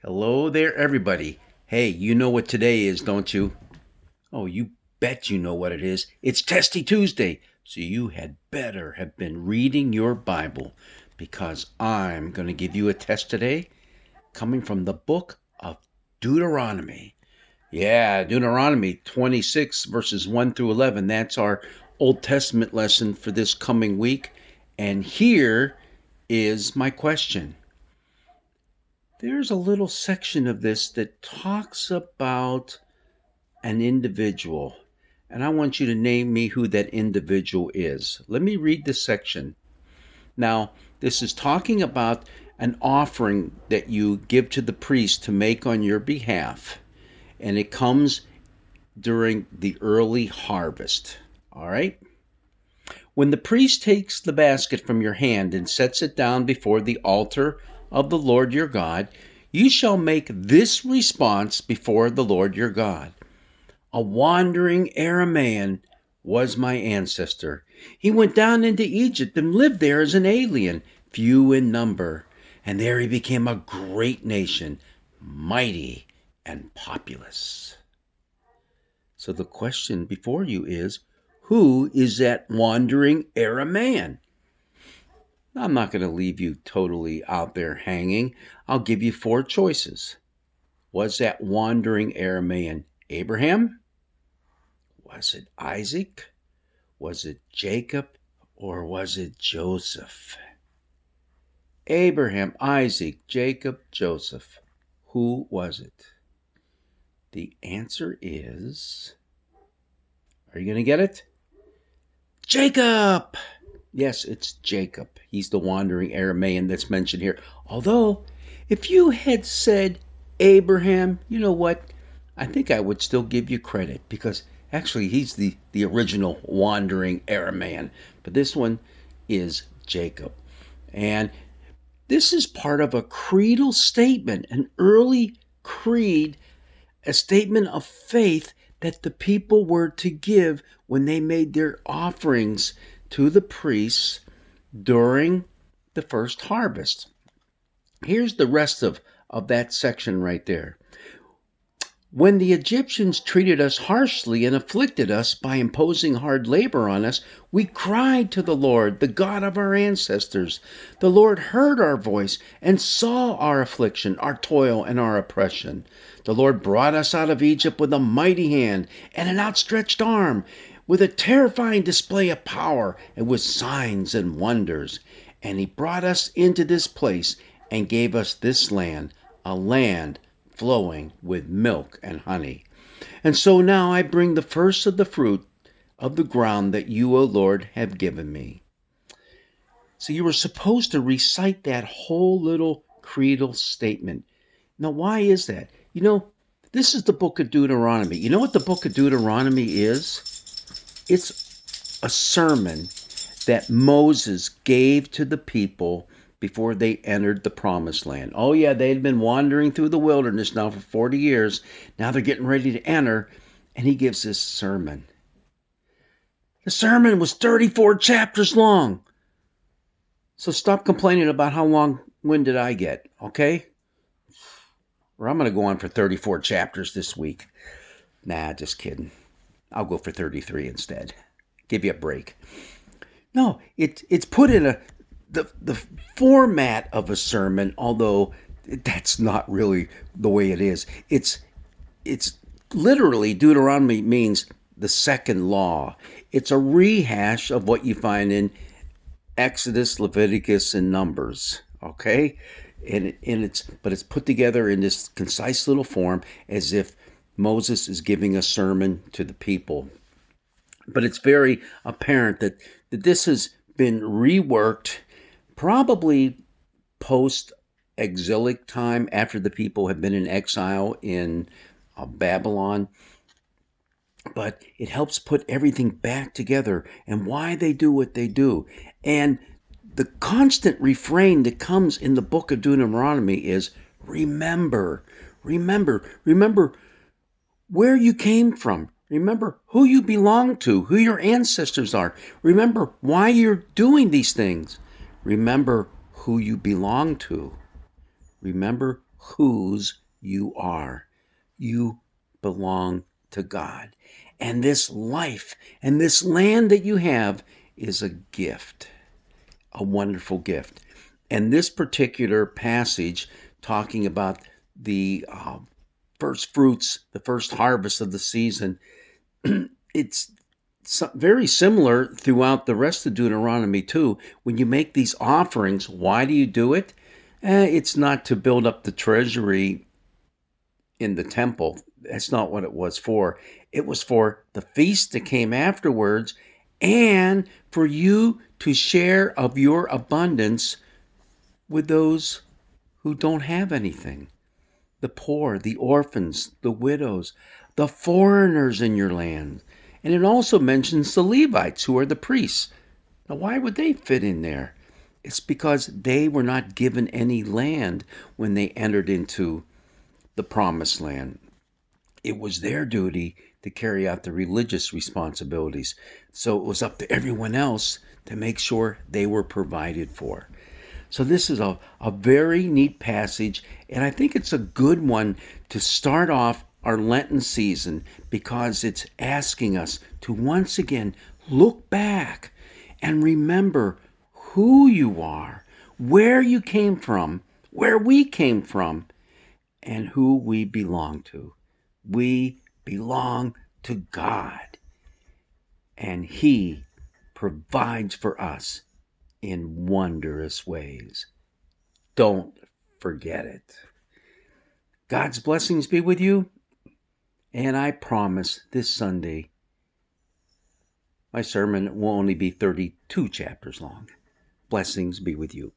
Hello there, everybody. Hey, you know what today is, don't you? Oh, you bet you know what it is. It's Testy Tuesday. So you had better have been reading your Bible because I'm going to give you a test today coming from the book of Deuteronomy. Yeah, Deuteronomy 26, verses 1 through 11. That's our Old Testament lesson for this coming week. And here is my question. There's a little section of this that talks about an individual, and I want you to name me who that individual is. Let me read this section. Now, this is talking about an offering that you give to the priest to make on your behalf, and it comes during the early harvest. All right? When the priest takes the basket from your hand and sets it down before the altar of the Lord your God, you shall make this response before the Lord your God. A wandering Aramean was my ancestor. He went down into Egypt and lived there as an alien, few in number. And there he became a great nation, mighty and populous. So the question before you is, who is that wandering Aramean? I'm not going to leave you totally out there hanging. I'll give you four choices. Was that wandering Aramean Abraham? Was it Isaac? Was it Jacob? Or was it Joseph? Abraham, Isaac, Jacob, Joseph. Who was it? The answer is, are you going to get it? Jacob! Yes, it's Jacob. He's the wandering Aramean that's mentioned here. Although, if you had said Abraham, you know what? I think I would still give you credit because actually he's the original wandering Aramean. But this one is Jacob. And this is part of a creedal statement, an early creed, a statement of faith that the people were to give when they made their offerings to the priests during the first harvest. Here's the rest of that section right there. When the Egyptians treated us harshly and afflicted us by imposing hard labor on us, we cried to the Lord, the God of our ancestors. The Lord heard our voice and saw our affliction, our toil, and our oppression. The Lord brought us out of Egypt with a mighty hand and an outstretched arm, with a terrifying display of power and with signs and wonders. And he brought us into this place and gave us this land, a land flowing with milk and honey. And so now I bring the first of the fruit of the ground that you, O Lord, have given me. So you were supposed to recite that whole little creedal statement. Now, why is that? This is the book of Deuteronomy. You know what the book of Deuteronomy is? It's a sermon that Moses gave to the people before they entered the promised land. Oh yeah, they had been wandering through the wilderness now for 40 years. Now they're getting ready to enter, and he gives this sermon. The sermon was 34 chapters long. So stop complaining about how long-winded I get, okay? Or I'm going to go on for 34 chapters this week. Nah, just kidding. I'll go for 33 instead. Give you a break. No, it's put in the format of a sermon, although that's not really the way it is. It's literally, Deuteronomy means the second law. It's a rehash of what you find in Exodus, Leviticus, and Numbers. Okay, but it's put together in this concise little form as if Moses is giving a sermon to the people. But it's very apparent that this has been reworked, probably post-exilic time after the people have been in exile in Babylon. But it helps put everything back together and why they do what they do. And the constant refrain that comes in the book of Deuteronomy is remember, remember, remember where you came from. Remember who you belong to, who your ancestors are. Remember why you're doing these things. Remember who you belong to. Remember whose you are. You belong to God. And this life and this land that you have is a gift, a wonderful gift. And this particular passage talking about the first fruits, the first harvest of the season, it's very similar throughout the rest of Deuteronomy too. When you make these offerings, why do you do it? It's not to build up the treasury in the temple. That's not what it was for. It was for the feast that came afterwards and for you to share of your abundance with those who don't have anything. The poor, the orphans, the widows, the foreigners in your land. And it also mentions the Levites, who are the priests. Now, why would they fit in there? It's because they were not given any land when they entered into the promised land. It was their duty to carry out the religious responsibilities. So it was up to everyone else to make sure they were provided for. So this is a very neat passage, and I think it's a good one to start off our Lenten season because it's asking us to once again look back and remember who you are, where you came from, where we came from, and who we belong to. We belong to God, and He provides for us in wondrous ways. Don't forget it. God's blessings be with you, and I promise this Sunday my sermon will only be 32 chapters long. Blessings be with you.